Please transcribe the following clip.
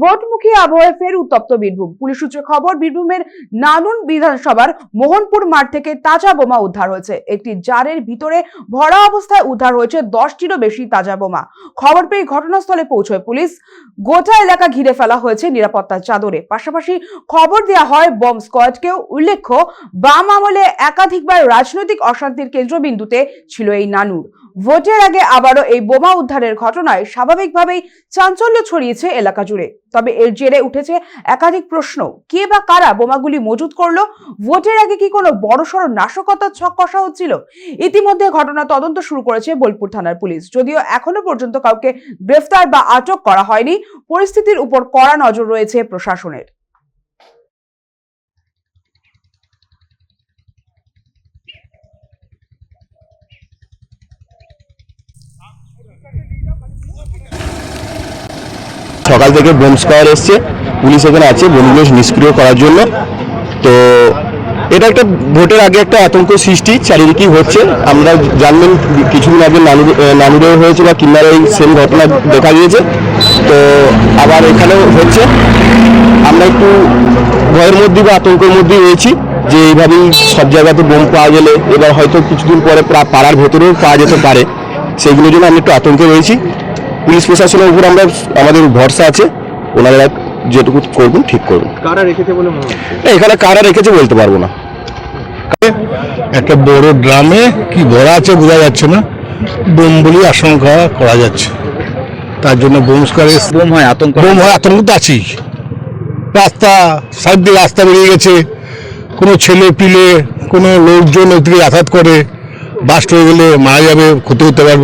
ভোটমুখী আবহাওয়ায় ফের উত্তপ্ত বীরভূম। পুলিশ সূত্রে খবর, বীরভূমের নানুন বিধানসভার মোহনপুর মাঠ থেকে তাজা বোমা উদ্ধার হয়েছে। একটি জারের ভিতরে ভরা অবস্থায় উদ্ধার হয়েছে 10টিরও বেশি তাজা বোমা। খবর পেয়ে ঘটনাস্থলে পৌঁছয় পুলিশ। গোটা এলাকা ঘিরে ফেলা হয়েছে নিরাপত্তার চাদরে। পাশাপাশি খবর দেওয়া হয় বম স্কোয়াডকেও। উল্লেখ্য, বাম আমলে একাধিকবার রাজনৈতিক অশান্তির কেন্দ্রবিন্দুতে ছিল এই নানুর। ভোটের আগে আবারও এই বোমা উদ্ধারের ঘটনায় স্বাভাবিকভাবেই চাঞ্চল্য ছড়িয়েছে এলাকা জুড়ে। তবে এর জেরে উঠেছে একাধিক প্রশ্ন। কে বা কারা বোমাগুলি মজুত করলো? ভোটের আগে কি কোনো বড়সড় নাশকতার ছক কষা হচ্ছিল? ইতিমধ্যে ঘটনা তদন্ত শুরু করেছে বোলপুর থানার পুলিশ। যদিও এখনো পর্যন্ত কাউকে গ্রেফতার বা আটক করা হয়নি, পরিস্থিতির উপর কড়া নজর রয়েছে প্রশাসনের। সকাল থেকে বোম স্কোয়াড এসছে, পুলিশ এখানে আছে বোমগুলো নিষ্ক্রিয় করার জন্য। তো এটা একটা ভোটের আগে একটা আতঙ্ক সৃষ্টি চারিদিকেই হচ্ছে। আমরা জানবেন কিছুদিন আগে নানুরেও হয়েছে বা কিন্নারে সেম ঘটনা দেখা গিয়েছে, তো আবার এখানেও হচ্ছে। আমরা একটু ভয়ের মধ্যে বা আতঙ্কের মধ্যেই রয়েছি যে এইভাবেই সব জায়গাতে বোম পাওয়া গেলে এবার হয়তো কিছুদিন পরে পাড়ার ভেতরেও পাওয়া যেতে পারে, সেইগুলোর জন্য আমরা একটু আতঙ্কে রয়েছি। পুলিশ প্রশাসনের উপর আমাদের ভরসা আছে, ওনারা যেটুকু করবেন ঠিক করবেন। কারা রেখেছে বলে মনে হচ্ছে? এখানে কারা রেখেছে বলতে পারবো না। একটা বড় ড্রামে কি ভরা আছে বোঝা যাচ্ছে না, বোম বলে আশঙ্কা করা যাচ্ছে। তার জন্য বোম আতঙ্ক তো আছেই। রাস্তা সাইড দিয়ে রাস্তা বেরিয়ে গেছে, কোনো ছেলে পিলে কোনো লোকজন ওইদিকে যাতায়াত করে, বাস্ট হয়ে গেলে মারা যাবে, ক্ষতি হতে পারবে।